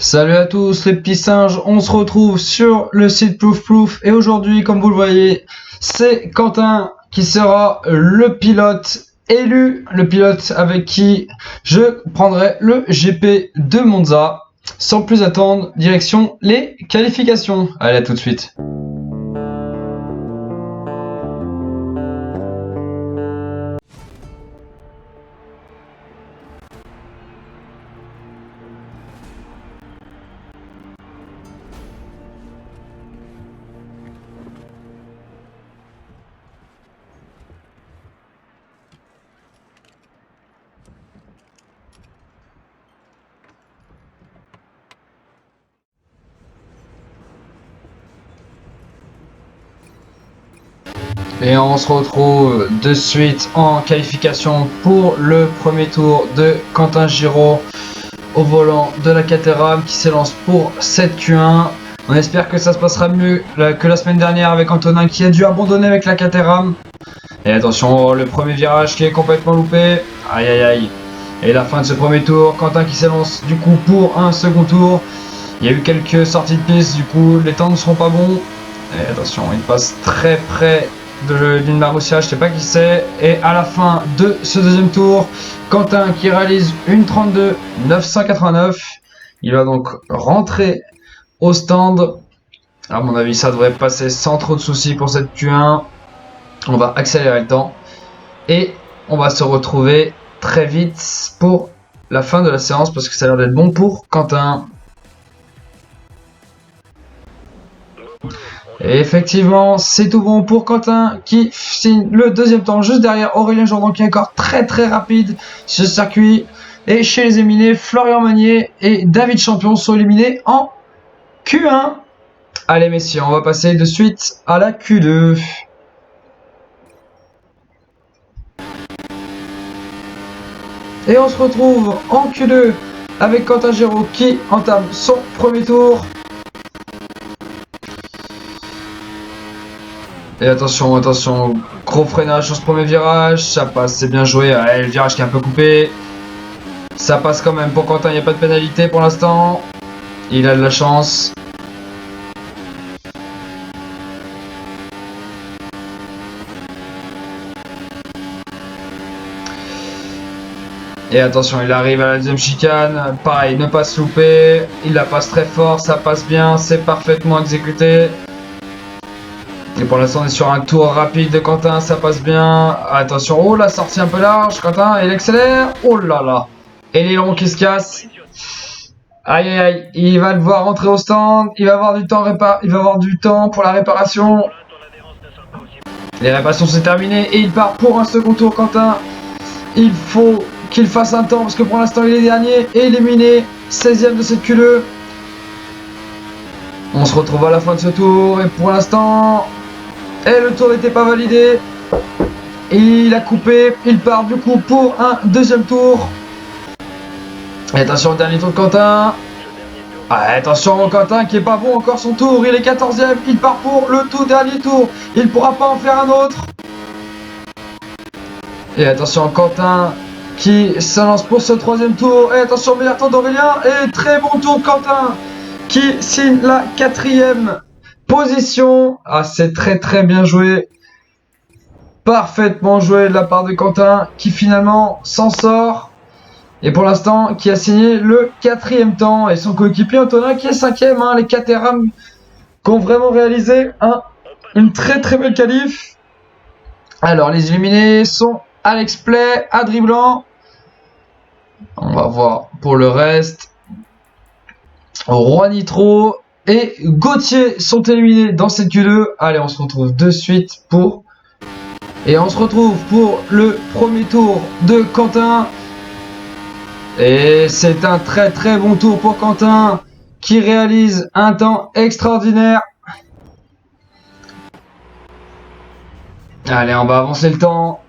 Salut à tous les petits singes, on se retrouve sur le site Plouf et aujourd'hui, comme vous le voyez, c'est Quentin qui sera le pilote élu, le pilote avec qui je prendrai le GP de Monza. Sans plus attendre, direction les qualifications. Allez, à tout de suite. Et on se retrouve de suite en qualification pour le premier tour de Quentin Giraud au volant de la Caterham qui s'élance pour cette Q1. On espère que ça se passera mieux que la semaine dernière avec Antonin qui a dû abandonner avec la Caterham. Et attention, le premier virage qui est complètement loupé. Aïe aïe aïe. Et la fin de ce premier tour, Quentin qui s'élance du coup pour un second tour. Il y a eu quelques sorties de piste, du coup les temps ne seront pas bons. Et attention, il passe très près d'une Marussia, je sais pas qui c'est. Et à la fin de ce deuxième tour, Quentin qui réalise une 32 989. Il va donc rentrer au stand. À mon avis, ça devrait passer sans trop de soucis pour cette Q1. On va accélérer le temps et on va se retrouver très vite pour la fin de la séance parce que ça a l'air d'être bon pour Quentin. Et effectivement, c'est tout bon pour Quentin qui signe le deuxième temps juste derrière Aurélien Jourdan qui est encore très rapide sur ce circuit. Et chez les éliminés, Florian Magnier et David Champion sont éliminés en Q1. Allez messieurs, on va passer de suite à la Q2. Et on se retrouve en Q2 avec Quentin Giraud qui entame son premier tour. Et attention, gros freinage sur ce premier virage, ça passe, c'est bien joué, le virage qui est un peu coupé. Ça passe quand même pour Quentin, il n'y a pas de pénalité pour l'instant. Il a de la chance. Et attention, il arrive à la deuxième chicane, pareil, ne pas se louper. Il la passe très fort, ça passe bien, c'est parfaitement exécuté. Et pour l'instant, on est sur un tour rapide de Quentin, ça passe bien. Attention, oh la sortie un peu large, Quentin, il accélère. Oh là là. Et l'aileron qui se casse. Aïe aïe aïe, il va devoir rentrer au stand. Il va avoir du temps, pour la réparation. Les réparations c'est terminé et il part pour un second tour, Quentin. Il faut qu'il fasse un temps parce que pour l'instant il est dernier et éliminé. 16ème de cette Q2. On se retrouve à la fin de ce tour et pour l'instant... Et le tour n'était pas validé. Il a coupé. Il part du coup pour un deuxième tour. Et attention au dernier tour de Quentin. Attention Quentin qui est pas bon encore son tour. Il est 14ème. Il part pour le tout dernier tour. Il ne pourra pas en faire un autre. Et attention Quentin qui se lance pour ce troisième tour. Et attention meilleur temps d'Aurélien. Et très bon tour de Quentin qui signe la 4ème position. C'est très bien joué. Parfaitement joué de la part de Quentin qui finalement s'en sort. Et pour l'instant qui a signé le 4ème temps. Et son coéquipier Antonin qui est 5ème. Les Caterham qui ont vraiment réalisé une très belle qualif. Alors les éliminés sont Alex Play, Adri Blanc. On va voir pour le reste. Roi Nitro et Gauthier sont éliminés dans cette Q2. Allez, on se retrouve de suite pour le premier tour de Quentin. Et c'est un très bon tour pour Quentin qui réalise un temps extraordinaire. Allez, on va avancer le temps.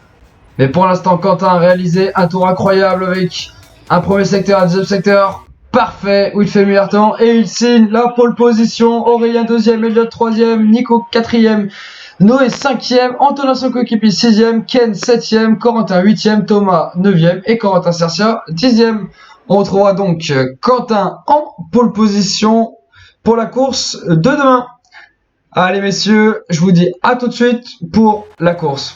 Mais pour l'instant, Quentin a réalisé un tour incroyable avec un premier secteur, un deuxième secteur. Parfait, où il fait le meilleur temps et il signe la pole position. Aurélien 2ème, Elliot 3ème, Nico 4ème, Noé 5ème, Antonin son coéquipier 6ème, Ken 7ème, Corentin 8ème, Thomas 9ème et Corentin Cercia 10ème. On retrouvera donc Quentin en pole position pour la course de demain. Allez messieurs, je vous dis à tout de suite pour la course.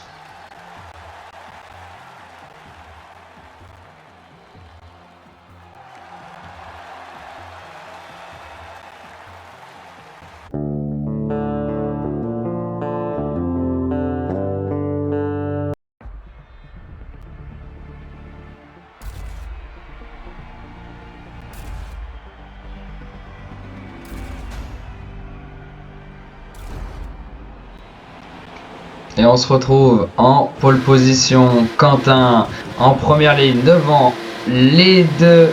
Et on se retrouve en pole position. Quentin en première ligne devant les deux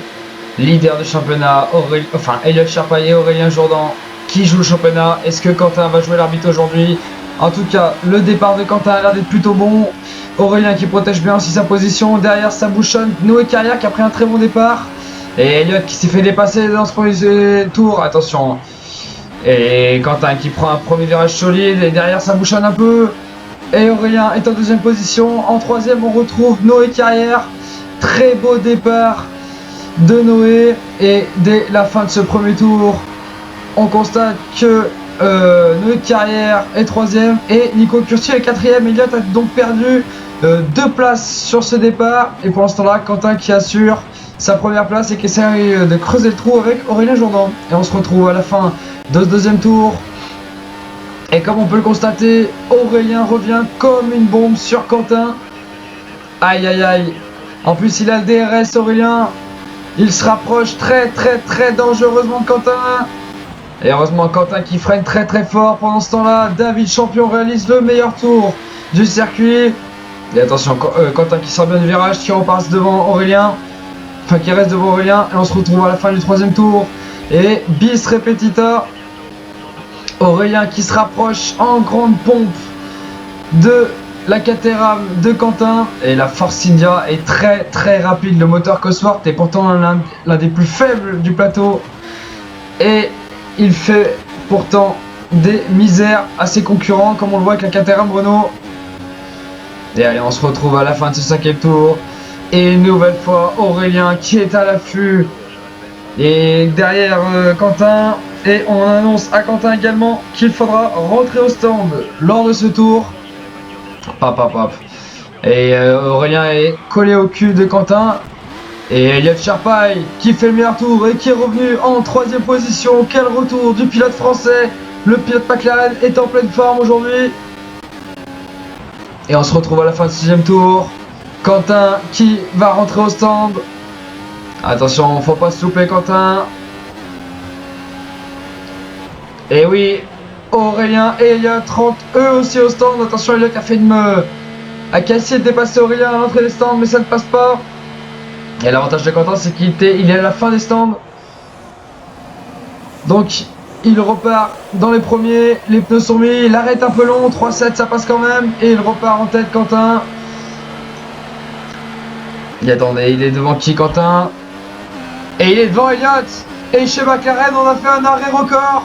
leaders du championnat, Elliott Charpay et Aurélien Jourdan qui jouent le championnat. Est-ce que Quentin va jouer l'arbitre aujourd'hui? En tout cas, le départ de Quentin a l'air d'être plutôt bon. Aurélien qui protège bien aussi sa position. Derrière, ça bouchonne. Noé Carrière qui a pris un très bon départ. Et Elliott qui s'est fait dépasser dans ce premier tour. Attention. Et Quentin qui prend un premier virage solide. Et derrière, ça bouchonne un peu. Et Aurélien est en deuxième position. En troisième, on retrouve Noé Carrière. Très beau départ de Noé. Et dès la fin de ce premier tour, on constate que Noé Carrière est troisième et Nico Curti est quatrième. Elliott a donc perdu 2 places sur ce départ. Et pour l'instant là, Quentin qui assure sa première place et qui essaie de creuser le trou avec Aurélien Jourdan. Et on se retrouve à la fin de ce deuxième tour. Et comme on peut le constater, Aurélien revient comme une bombe sur Quentin. Aïe aïe aïe. En plus il a le DRS Aurélien. Il se rapproche très dangereusement de Quentin. Et heureusement Quentin qui freine très fort. Pendant ce temps-là, David Champion réalise le meilleur tour du circuit. Et attention, Quentin qui sort bien du virage, qui repasse devant Aurélien. Enfin qui reste devant Aurélien. Et on se retrouve à la fin du troisième tour. Et bis repetita. Aurélien qui se rapproche en grande pompe de la Caterham de Quentin. Et la Force India est très rapide. Le moteur Cosworth est pourtant l'un des plus faibles du plateau. Et il fait pourtant des misères à ses concurrents, comme on le voit avec la Caterham Renault. Et allez, on se retrouve à la fin de ce 5e tour. Et une nouvelle fois, Aurélien qui est à l'affût. Et derrière Quentin. Et on annonce à Quentin également qu'il faudra rentrer au stand lors de ce tour. Hop. Et Aurélien est collé au cul de Quentin. Et Elliott Charpay qui fait le meilleur tour et qui est revenu en 3e position. Quel retour du pilote français. Le pilote McLaren est en pleine forme aujourd'hui. Et on se retrouve à la fin du 6e tour. Quentin qui va rentrer au stand. Attention, faut pas se louper Quentin. Et oui, Aurélien et Elliott rentrent eux aussi au stand. Attention, Elliott a essayé de dépasser Aurélien à l'entrée des stands, mais ça ne passe pas. Et l'avantage de Quentin, c'est qu'il est à la fin des stands. Donc, il repart dans les premiers. Les pneus sont mis. L'arrêt est un peu long. 3-7, ça passe quand même. Et il repart en tête, Quentin. Et attendez, il est devant qui, Quentin? Et il est devant Elliott. Et chez McLaren, on a fait un arrêt record.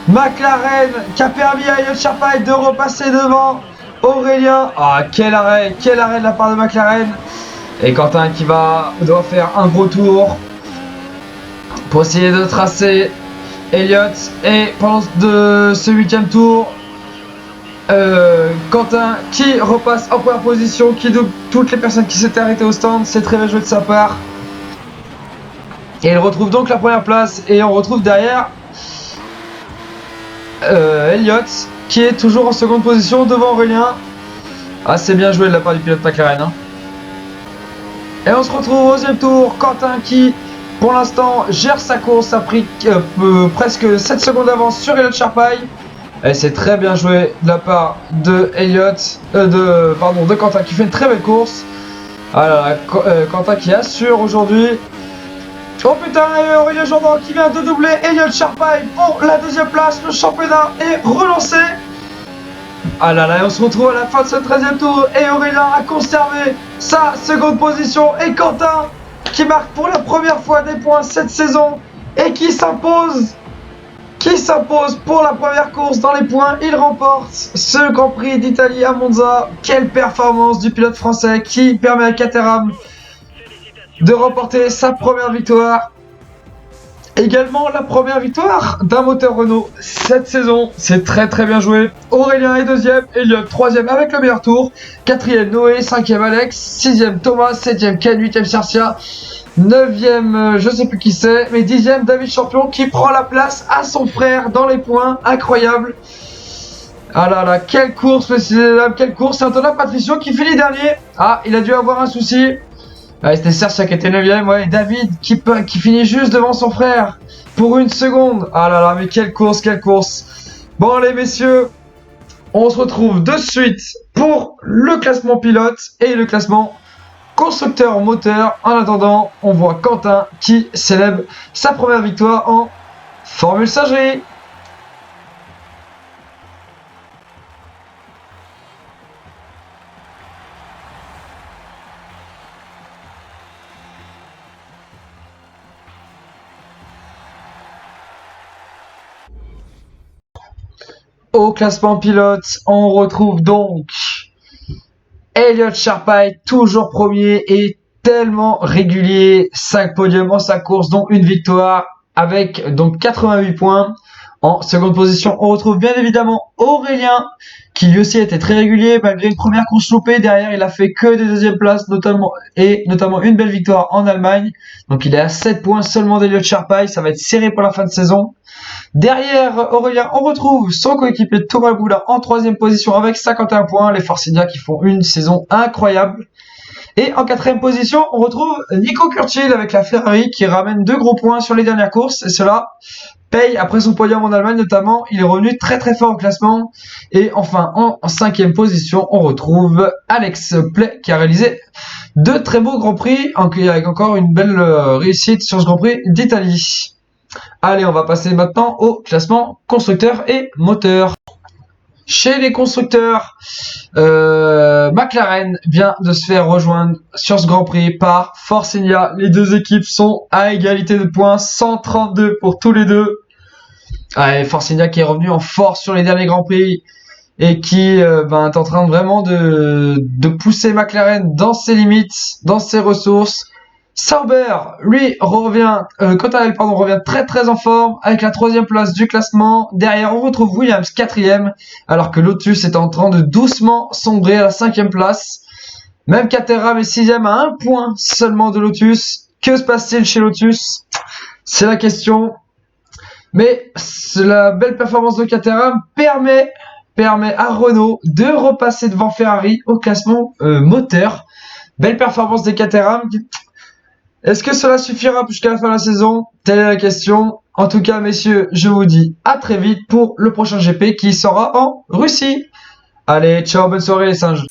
McLaren qui a permis à Elliott Charpay de repasser devant Aurélien. Ah, quel arrêt de la part de McLaren. Et Quentin qui doit faire un gros tour pour essayer de tracer Elliott. Et pendant ce 8e tour, Quentin qui repasse en première position, qui double toutes les personnes qui s'étaient arrêtées au stand. C'est très bien joué de sa part. Et il retrouve donc la première place. Et on retrouve derrière Elliott qui est toujours en seconde position devant Aurélien. Ah, c'est bien joué de la part du pilote McLaren, hein. Et on se retrouve au 11e tour. Quentin qui pour l'instant gère sa course, a pris presque 7 secondes d'avance sur Elliott Charpay. Et c'est très bien joué de la part de de Quentin qui fait une très belle course. Alors Quentin qui assure aujourd'hui. Oh putain, Aurélien Jourdan qui vient de doubler Elliott Charpay pour la 2e place. Le championnat est relancé. Ah là là, on se retrouve à la fin de ce 13e tour. Et Aurélien a conservé sa seconde position. Et Quentin qui marque pour la première fois des points cette saison. Et qui s'impose pour la première course dans les points. Il remporte ce Grand Prix d'Italie à Monza. Quelle performance du pilote français qui permet à Caterham de remporter sa première victoire. Également la première victoire d'un moteur Renault cette saison, c'est très bien joué. Aurélien est deuxième, Elliot troisième avec le meilleur tour, quatrième Noé, cinquième Alex, sixième Thomas, septième Ken, huitième Cercia, neuvième je sais plus qui c'est, mais dixième David Champion qui prend la place à son frère dans les points, incroyable. Ah là là, quelle course messieurs et dames, quelle course, c'est Antonin Patricio qui finit dernier. Ah, il a dû avoir un souci. Ouais, c'était Cercia qui était 9ème, ouais, et David qui finit juste devant son frère pour une seconde. Ah là là, mais quelle course, quelle course. Bon allez messieurs, on se retrouve de suite pour le classement pilote et le classement constructeur moteur. En attendant, on voit Quentin qui célèbre sa première victoire en Formule Singerie. Au classement pilote, on retrouve donc Elliot Sharpay, toujours premier et tellement régulier. 5 podiums en 5 courses, dont une victoire avec donc 88 points. En seconde position, on retrouve bien évidemment Aurélien, qui lui aussi était très régulier malgré une première course loupée. Derrière, il a fait que des deuxièmes places, notamment une belle victoire en Allemagne. Donc il est à 7 points seulement d'Elliot Sharpay. Ça va être serré pour la fin de saison. Derrière Aurélien, on retrouve son coéquipier Thomas Boula en troisième position avec 51 points. Les Force India qui font une saison incroyable. Et en quatrième position, on retrouve Nico Kurtil avec la Ferrari qui ramène 2 gros points sur les dernières courses. Et cela paye après son podium en Allemagne notamment. Il est revenu très fort au classement. Et enfin, en cinquième position, on retrouve Alex Play qui a réalisé 2 très beaux Grands Prix avec encore une belle réussite sur ce Grand Prix d'Italie. Allez, on va passer maintenant au classement constructeur et moteur. Chez les constructeurs, McLaren vient de se faire rejoindre sur ce Grand Prix par Force India. Les deux équipes sont à égalité de points, 132 pour tous les deux. Allez, Force India qui est revenu en force sur les derniers Grands Prix et qui est en train vraiment de pousser McLaren dans ses limites, dans ses ressources. Sauber, lui, revient très en forme avec la 3e place du classement. Derrière, on retrouve Williams 4e, alors que Lotus est en train de doucement sombrer à la 5e place. Même Caterham est 6e à 1 point seulement de Lotus. Que se passe-t-il chez Lotus? C'est la question. Mais la belle performance de Caterham permet à Renault de repasser devant Ferrari au classement moteur. Belle performance des Caterham. Est-ce que cela suffira jusqu'à la fin de la saison? Telle est la question. En tout cas, messieurs, je vous dis à très vite pour le prochain GP qui sera en Russie. Allez, ciao, bonne soirée les singes.